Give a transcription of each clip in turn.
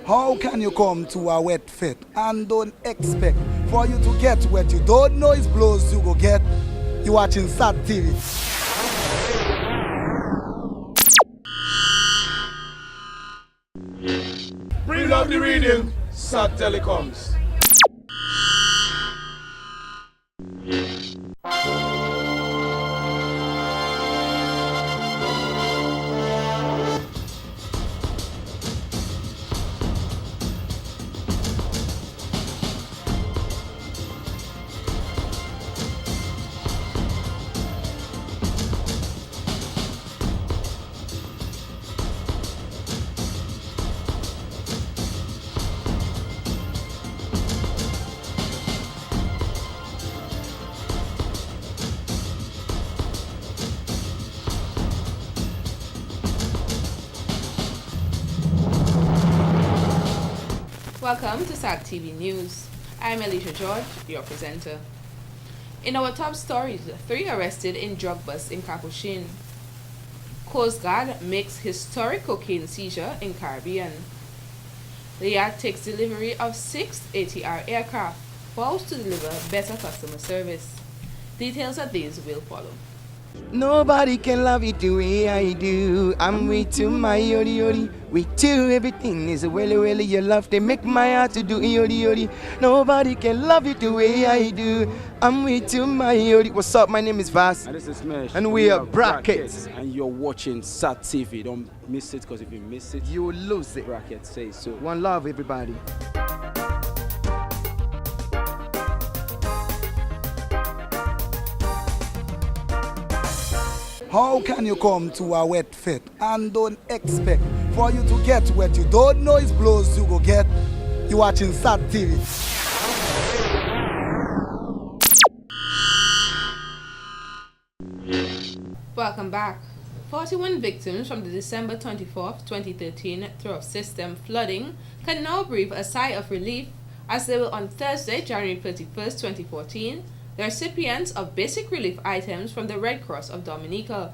How can you come to a wet fit and don't expect for you to get wet? You don't know it's blows you go get. You watching SAT TV. Bring out the reading, SAT Telecoms. Welcome to SAT TV News. I'm Alicia George, your presenter. In our top stories, 3 arrested in drug bust in Capuchin. Coast Guard makes historic cocaine seizure in Caribbean. The yard takes delivery of 6 ATR aircraft, vows to deliver better customer service. Details of these will follow. Nobody can love you the way I do. I'm with you, my yori yori. With you, everything is really, really your love. They make my heart to do yori yori. Nobody can love you the way I do. I'm with you, my yori. What's up? My name is Vas. And this is Smash. And we are Brackets. And you're watching SAT TV. Don't miss it, because if you miss it, You will lose it. Brackets say so. One love, everybody. How can you come to a wet fit and don't expect for you to get wet? You don't know it's blows you go get. You watching SAT TV. Welcome back. 41 victims from the December 24th, 2013 Through System flooding can now breathe a sigh of relief as they were on Thursday, January 31st, 2014, the recipients of basic relief items from the Red Cross of Dominica.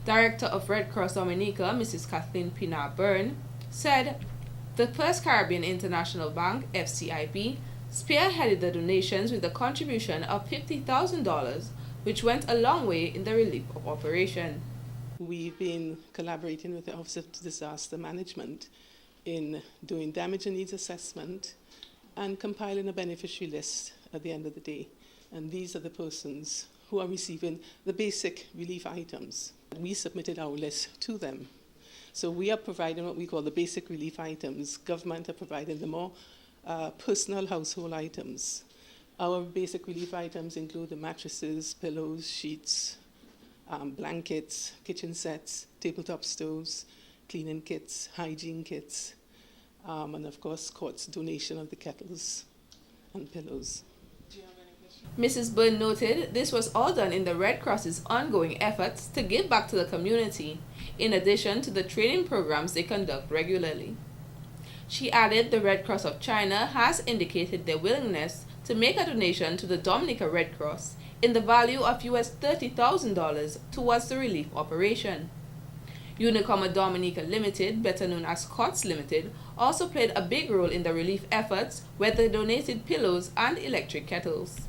Director of Red Cross Dominica, Mrs. Kathleen Pinar Byrne, said the First Caribbean International Bank, FCIB, spearheaded the donations with a contribution of $50,000, which went a long way in the relief of operation. We've been collaborating with the Office of Disaster Management in doing damage and needs assessment and compiling a beneficiary list at the end of the day. And these are the persons who are receiving the basic relief items. We submitted our list to them. So we are providing what we call the basic relief items. Government are providing the more personal household items. Our basic relief items include the mattresses, pillows, sheets, blankets, kitchen sets, tabletop stoves, cleaning kits, hygiene kits, and of course, court's donation of the kettles and pillows. Mrs. Byrne noted this was all done in the Red Cross's ongoing efforts to give back to the community, in addition to the training programs they conduct regularly. She added the Red Cross of China has indicated their willingness to make a donation to the Dominica Red Cross in the value of US $30,000 towards the relief operation. Unicoma Dominica Limited, better known as COTS Limited, also played a big role in the relief efforts, where they donated pillows and electric kettles.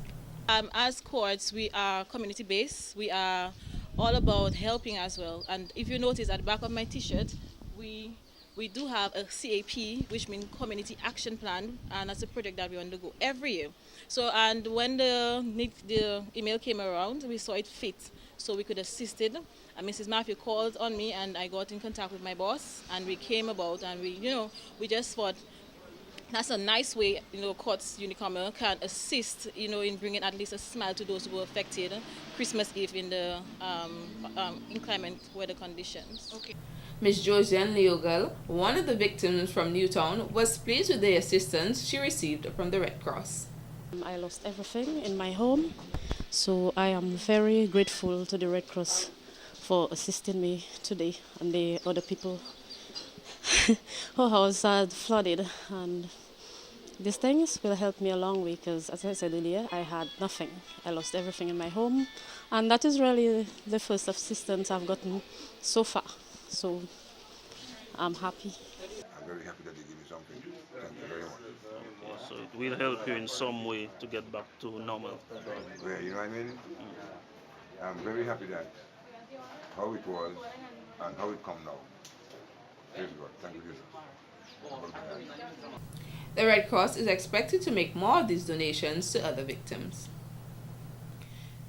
As courts, we are community-based. We are all about helping as well. And if you notice at the back of my t-shirt, we do have a CAP, which means Community Action Plan, and that's a project that we undergo every year. So, and when the email came around, we saw it fit, so we could assist it. And Mrs. Matthew called on me, and I got in contact with my boss, and we came about, and we just thought, that's a nice way, Courts Unicoma can assist, in bringing at least a smile to those who were affected Christmas Eve in the inclement weather conditions. Okay. Ms. Josiane Leogal, one of the victims from Newtown, was pleased with the assistance she received from the Red Cross. I lost everything in my home, so I am very grateful to the Red Cross for assisting me today and the other people whose house had flooded. And these things will help me a long way because, as I said earlier, I had nothing. I lost everything in my home, and that is really the first assistance I've gotten so far. So I'm happy. I'm very happy that they give me something. Thank you very much. Okay, so it will help you in some way to get back to normal. Yeah, you know what I mean? I'm very happy that how it was and how it come now. Praise God. Thank you, Jesus. The Red Cross is expected to make more of these donations to other victims.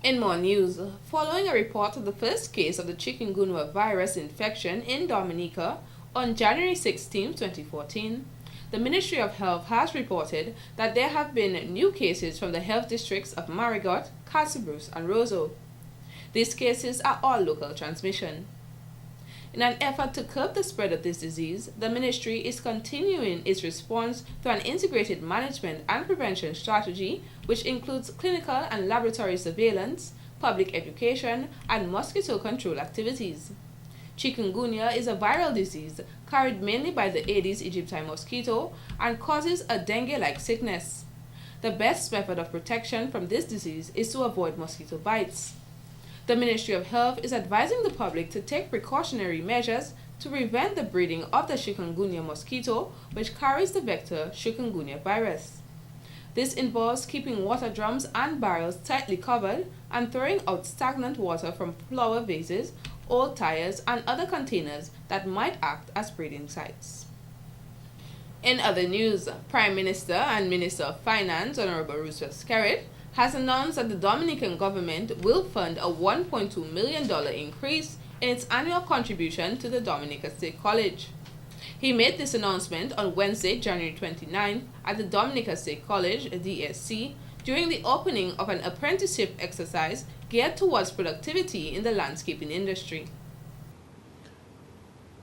In more news, following a report of the first case of the chikungunya virus infection in Dominica on January 16, 2014, the Ministry of Health has reported that there have been new cases from the health districts of Marigot, Castlebruce, and Roseau. These cases are all local transmission. In an effort to curb the spread of this disease, the ministry is continuing its response through an integrated management and prevention strategy, which includes clinical and laboratory surveillance, public education, and mosquito control activities. Chikungunya is a viral disease carried mainly by the Aedes aegypti mosquito and causes a dengue-like sickness. The best method of protection from this disease is to avoid mosquito bites. The Ministry of Health is advising the public to take precautionary measures to prevent the breeding of the chikungunya mosquito, which carries the vector chikungunya virus. This involves keeping water drums and barrels tightly covered and throwing out stagnant water from flower vases, old tires, and other containers that might act as breeding sites. In other news, Prime Minister and Minister of Finance, Honorable Roosevelt Skerrit, has announced that the Dominican government will fund a $1.2 million increase in its annual contribution to the Dominica State College. He made this announcement on Wednesday, January 29, at the Dominica State College, DSC, during the opening of an apprenticeship exercise geared towards productivity in the landscaping industry.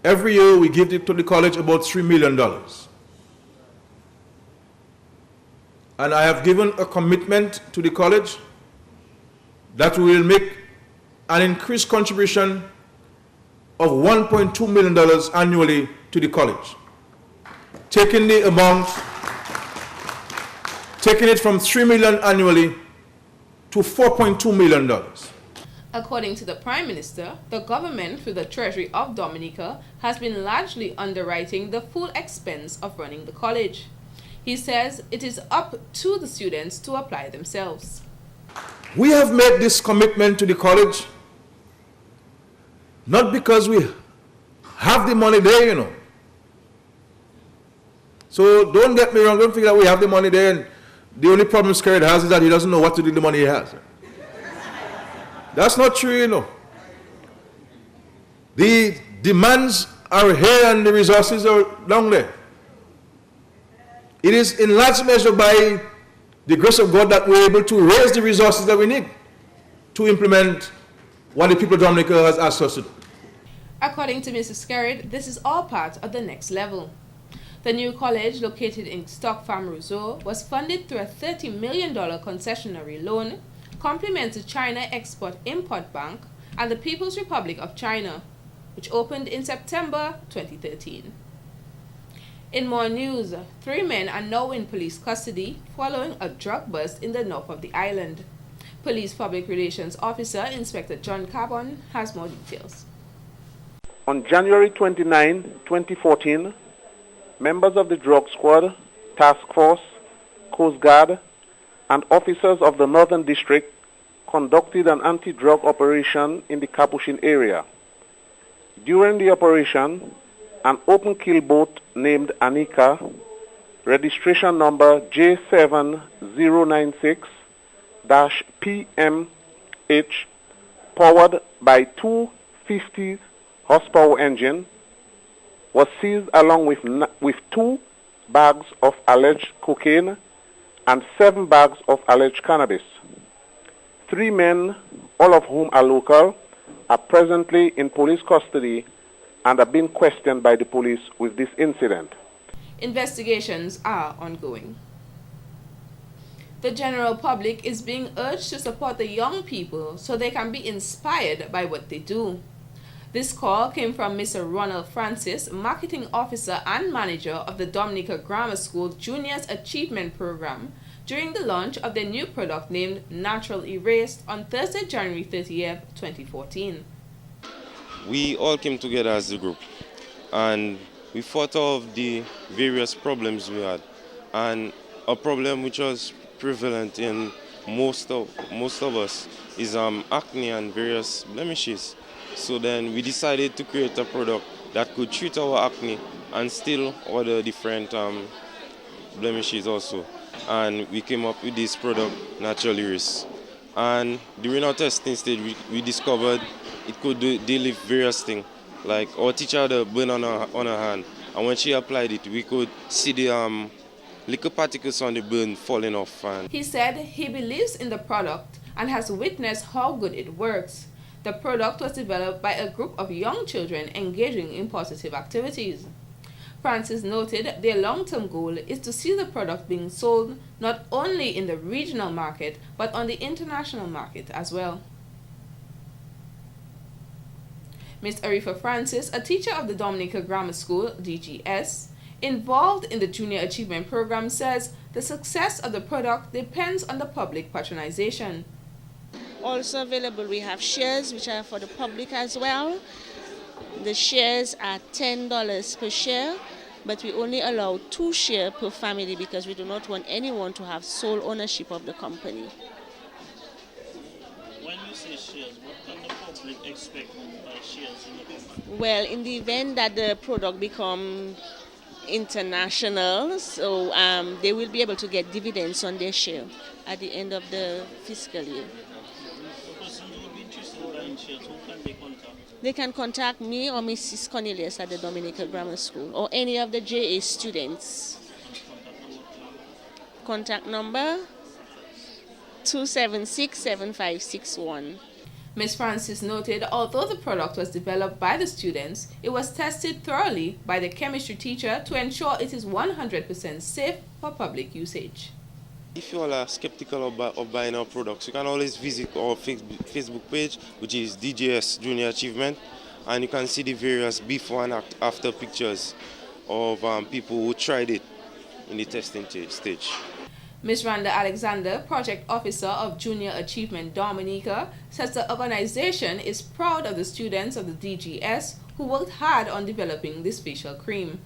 Every year we give to the college about $3 million. And I have given a commitment to the college that we will make an increased contribution of $1.2 million annually to the college, taking the amount, taking it from $3 million annually to $4.2 million. According to the Prime Minister, the government, through the Treasury of Dominica, has been largely underwriting the full expense of running the college. He says it is up to the students to apply themselves. We have made this commitment to the college not because we have the money there, you know. So don't get me wrong, don't think that we have the money there and the only problem Skerrit has is that he doesn't know what to do with the money he has. That's not true, you know. The demands are here and the resources are down there. It is in large measure by the grace of God that we're able to raise the resources that we need to implement what the people of Dominica has asked us to do. According to Mr. Skerrit, this is all part of the next level. The new college, located in Stock Farm, Roseau, was funded through a $30 million concessionary loan, compliments the China Export-Import Bank and the People's Republic of China, which opened in September 2013. In more news, 3 men are now in police custody following a drug bust in the north of the island. Police Public Relations Officer Inspector John Carbon has more details. On January 29, 2014, members of the Drug Squad, Task Force, Coast Guard, and officers of the Northern District conducted an anti-drug operation in the Capuchin area. During the operation, an open kill boat named Anika, registration number J7096-PMH, powered by 250 horsepower engine, was seized along with 2 bags of alleged cocaine and 7 bags of alleged cannabis. 3 men, all of whom are local, are presently in police custody and are being questioned by the police with this incident. Investigations are ongoing. The general public is being urged to support the young people so they can be inspired by what they do. This call came from Mr. Ronald Francis, Marketing Officer and Manager of the Dominica Grammar School Juniors Achievement Program, during the launch of their new product named Natural Erased on Thursday, January 30th, 2014. We all came together as a group and we thought of the various problems we had, and a problem which was prevalent in most of us is acne and various blemishes. So then we decided to create a product that could treat our acne and still other different blemishes also. And we came up with this product, Natural Iris. And during our testing stage, we discovered it could deal with various things. Like our teacher had a burn on her hand, and when she applied it, we could see the little particles on the burn falling off. And He said he believes in the product and has witnessed how good it works. The product was developed by a group of young children engaging in positive activities. Francis noted their long-term goal is to see the product being sold not only in the regional market but on the international market as well. Ms. Arifa Francis, a teacher of the Dominica Grammar School, DGS, involved in the Junior Achievement Program, says the success of the product depends on the public patronization. Also available, we have shares which are for the public as well. The shares are $10 per share, but we only allow 2 shares per family because we do not want anyone to have sole ownership of the company. When you say shares, what can the public expect by shares in the company? Well, in the event that the product becomes international, so they will be able to get dividends on their share at the end of the fiscal year. The person who would be interested in buying shares, who can they contact? They can contact me or Mrs. Cornelius at the Dominica Grammar School or any of the JA students. Contact number 276-7561. Ms. Francis noted although the product was developed by the students, it was tested thoroughly by the chemistry teacher to ensure it is 100% safe for public usage. if you all are skeptical of buying our products, you can always visit our Facebook page, which is DGS Junior Achievement, and you can see the various before and after pictures of people who tried it in the testing stage. Ms. Randa Alexander, Project Officer of Junior Achievement Dominica, says the organization is proud of the students of the DGS who worked hard on developing this facial cream.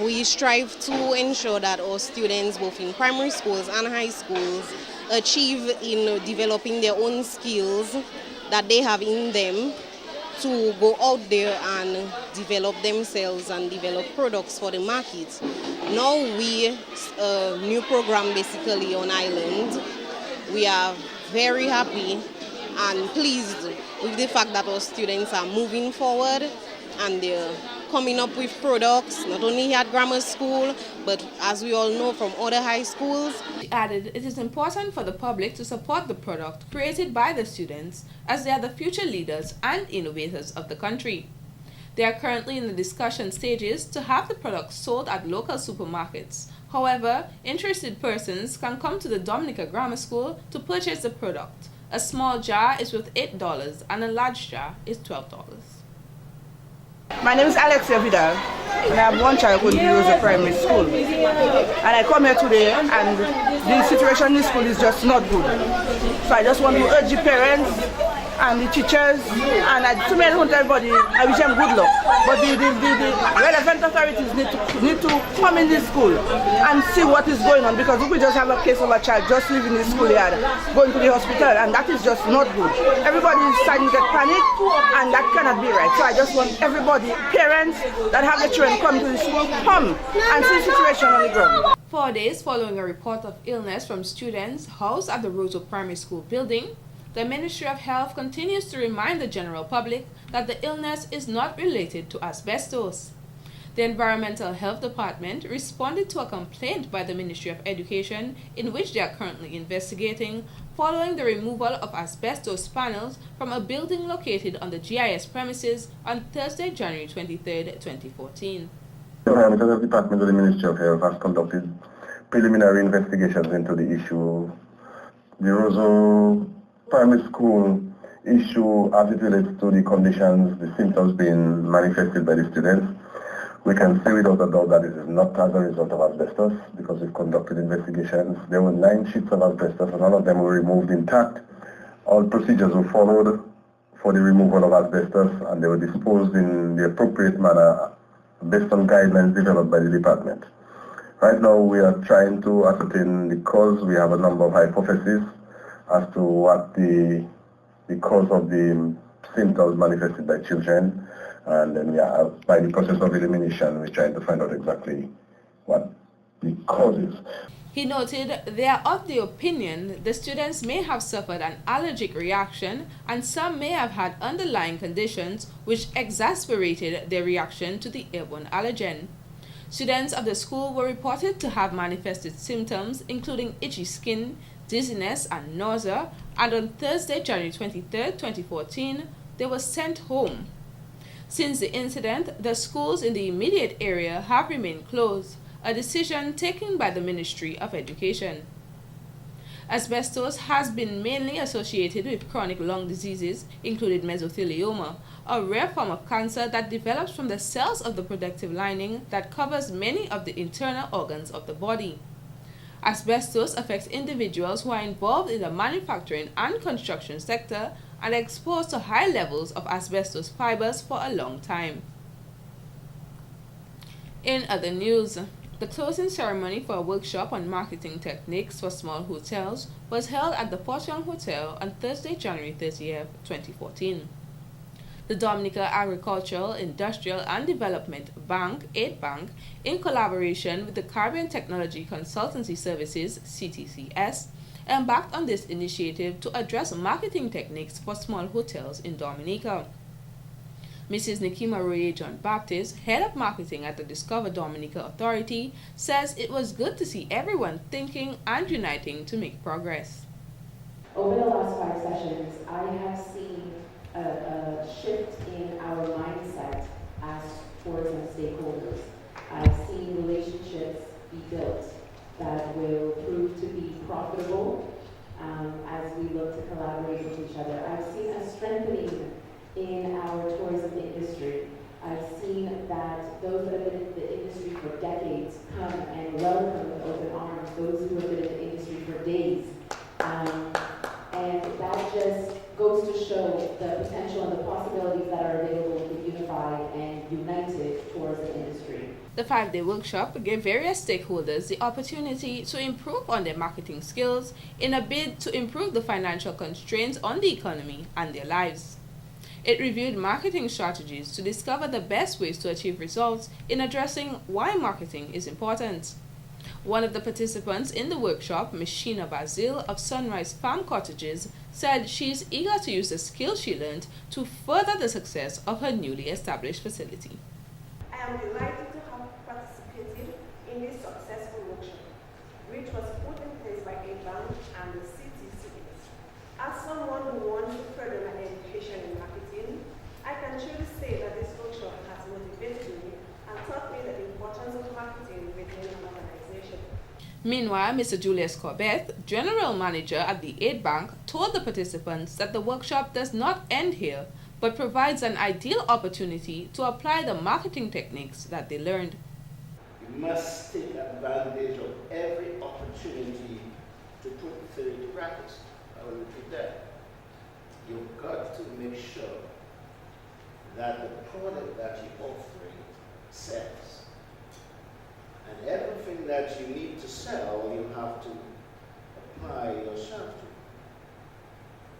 We strive to ensure that our students, both in primary schools and high schools, achieve in developing their own skills that they have in them to go out there and develop themselves and develop products for the market. Now we, a new program basically on island, we are very happy and pleased with the fact that our students are moving forward and they're coming up with products, not only here at grammar school, but as we all know from other high schools. She added it is important for the public to support the product created by the students as they are the future leaders and innovators of the country. They are currently in the discussion stages to have the product sold at local supermarkets. However, interested persons can come to the Dominica Grammar School to purchase the product. A small jar is worth $8 and a large jar is $12. My name is Alexia Vidal, and I have one child who goes to primary school. And I come here today, and the situation in the school is just not good. So I just want to urge the parents and the teachers, and to me, I want everybody, I wish them good luck. But the relevant authorities need to come in this school and see what is going on, because if we just have a case of a child just leaving the schoolyard, going to the hospital, and that is just not good. Everybody is starting to get panic, and that cannot be right. So I just want everybody, parents that have the children come to the school, come and see the situation on the ground. 4 days following a report of illness from students housed at the Roseau Primary School building, the Ministry of Health continues to remind the general public that the illness is not related to asbestos. The Environmental Health Department responded to a complaint by the Ministry of Education in which they are currently investigating following the removal of asbestos panels from a building located on the GIS premises on Thursday, January 23, 2014. The Environmental Health Department of the Ministry of Health has conducted preliminary investigations into the issue. The Roseau Primary School issue as it relates to the conditions, the symptoms being manifested by the students. We can say without a doubt that this is not as a result of asbestos because we've conducted investigations. There were 9 sheets of asbestos and all of them were removed intact. All procedures were followed for the removal of asbestos and they were disposed in the appropriate manner based on guidelines developed by the department. Right now we are trying to ascertain the cause. We have a number of hypotheses as to what the cause of the symptoms manifested by children, and then by the process of elimination we're trying to find out exactly what the cause is. He noted they are of the opinion the students may have suffered an allergic reaction and some may have had underlying conditions which exacerbated their reaction to the airborne allergen. Students of the school were reported to have manifested symptoms including itchy skin, dizziness and nausea, and on Thursday, January 23, 2014, they were sent home. Since the incident, the schools in the immediate area have remained closed, a decision taken by the Ministry of Education. Asbestos has been mainly associated with chronic lung diseases, including mesothelioma, a rare form of cancer that develops from the cells of the protective lining that covers many of the internal organs of the body. Asbestos affects individuals who are involved in the manufacturing and construction sector and are exposed to high levels of asbestos fibers for a long time. In other news, the closing ceremony for a workshop on marketing techniques for small hotels was held at the Port Young Hotel on Thursday, January 30th, 2014. The Dominica Agricultural, Industrial and Development Bank, Aid Bank, in collaboration with the Caribbean Technology Consultancy Services, CTCS, embarked on this initiative to address marketing techniques for small hotels in Dominica. Mrs. Nikima Roye John Baptist, head of marketing at the Discover Dominica Authority, says it was good to see everyone thinking and uniting to make progress. Over the last 5 sessions, I have seen a shift in our mindset as tourism stakeholders. I've seen relationships be built that will prove to be profitable as we look to collaborate with each other. I've seen a strengthening in our tourism industry. I've seen that those that have been in the industry for decades come and welcome with open arms those who have been in the industry for days. And that just goes to show the potential and the possibilities that are available with the unified and united tourism industry. The 5-day workshop gave various stakeholders the opportunity to improve on their marketing skills in a bid to improve the financial constraints on the economy and their lives. It reviewed marketing strategies to discover the best ways to achieve results in addressing why marketing is important. One of the participants in the workshop, Ms. Sheena Bazil of Sunrise Farm Cottages, said she is eager to use the skills she learned to further the success of her newly established facility. I am delighted to have participated in this successful workshop, which was put in place by Aid Bank and the CTCS. As someone who wants to further my education in marketing, I can truly say that this workshop has motivated me and taught me the importance of marketing within an organization. Meanwhile, Mr. Julius Corbett, General Manager at the Aid Bank, told the participants that the workshop does not end here, but provides an ideal opportunity to apply the marketing techniques that they learned. You must take advantage of every opportunity to put theory to practice. I will repeat that. You've got to make sure that the product that you're offering sells. And everything that you need to sell, you have to apply yourself to.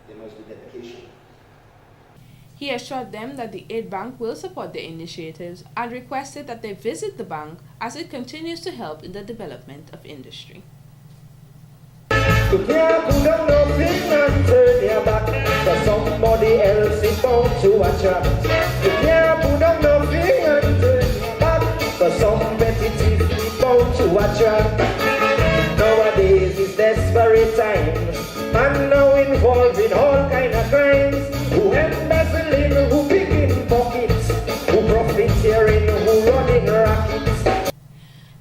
There must be dedication. He assured them that the Aid Bank will support their initiatives and requested that they visit the bank as it continues to help in the development of industry. You can't put down nothing and turn your back, cause somebody else is bound to attract. You can't put down nothing and turn your back, cause some competitive is bound to attract. Nowadays is desperate times, man now involved in all kind of crimes. Who embezzling, who picking pockets, who profiteering, who running rackets.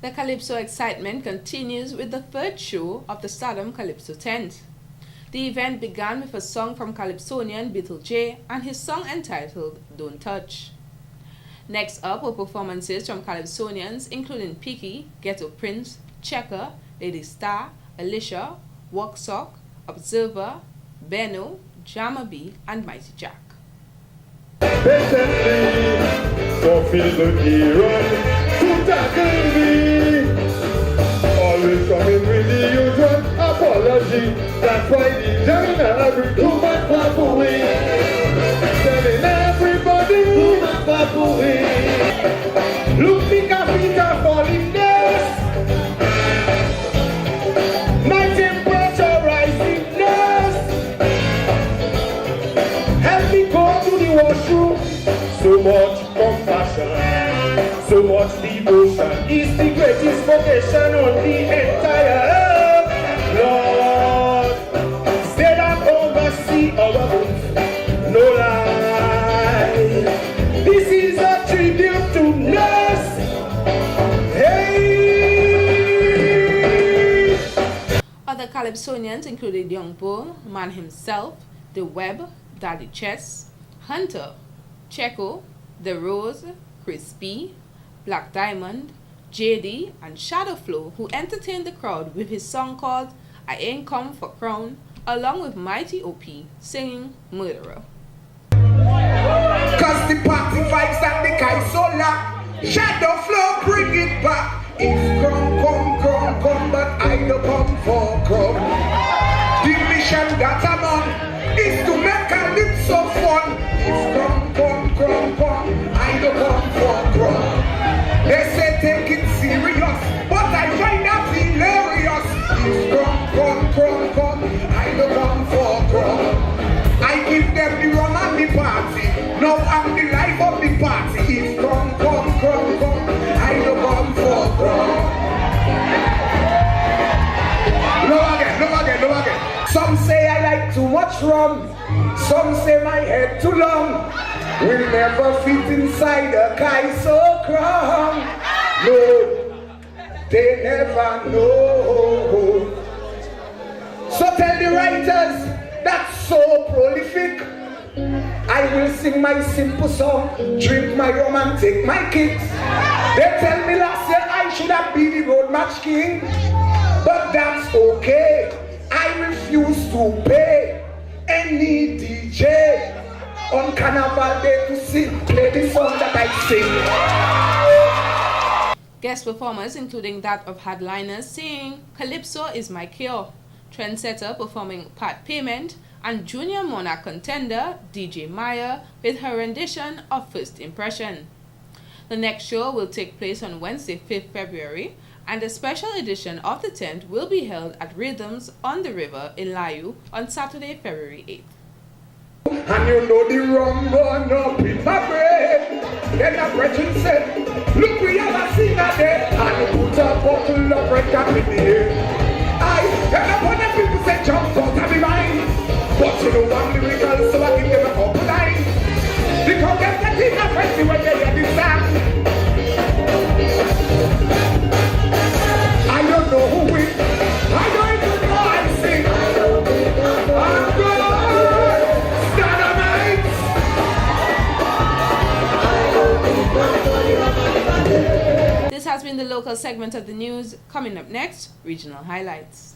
The Calypso excitement continues with the third show of the Stardom Calypso tent. The event began with a song from Calypsonian Beetle J and his song entitled Don't Touch. Next up were performances from Calypsonians including Peaky, Ghetto Prince, Checker, Lady Star, Alicia, Walksock, Observer, Benno, Jammer B and Mighty Jack. fulfill the errand to tackle me. Always coming with the usual apology. That's why the China recruitment pop away. Telling everybody who pop away. Look the capital falling days. My temperature rising days. Help me go to the washroom. So much compassion, so much devotion is the greatest vocation on the entire earth. Lord, stay down oversee our roof, no lie. This is a tribute to nurse. Hey! Other Calypsonians included Young Bull, Man Himself, The Web, Daddy Chess, Hunter, Checo, The Rose, Crispy, Black Diamond, JD, and Shadowflow, who entertained the crowd with his song called I Ain't Come for Crown, along with Mighty OP singing Murderer. Cause the party vibes and the guy so loud. Shadowflow, bring it back. If come, but I don't come for crumb. The mission that I'm on is to make Calypso fun. If come, I don't come for crumb. They say take it serious, but I find that hilarious. If come, I don't come for crumb. I give them the rum and the party. Now I'm the life of the party. If come, I don't come for crumb. No again. Some say I like too much rum. Some say my head too long. Will never fit inside a Kaiso crown. No, they never know. So tell the writers that's so prolific. I will sing my simple song, drink my rum and take my kicks. They tell me last year I should have been the road match king. But that's okay. I refuse to pay any DJ on Carnival Day to sing, play the song that I sing. Guest performers including that of Headliners singing Calypso is My Cure, Trendsetter performing Part Payment, and Junior Monarch contender DJ Maya with her rendition of First Impression. The next show will take place on Wednesday, 5th February, and a special edition of the tent will be held at Rhythms on the River in Layu on Saturday, February 8th. And you know the rum run up in my brain. Then the brethren said, look, we have a singer there. And put a bottle of red cap in the air. And upon the people say, jump out of the mind. But you know I'm lyrical, so I give them a couple lines. Because they're getting a frenzy when they hear this song. I don't know who wins. I don't even know I sing. I'm good. This has been the local segment of the news. Coming up next, regional highlights.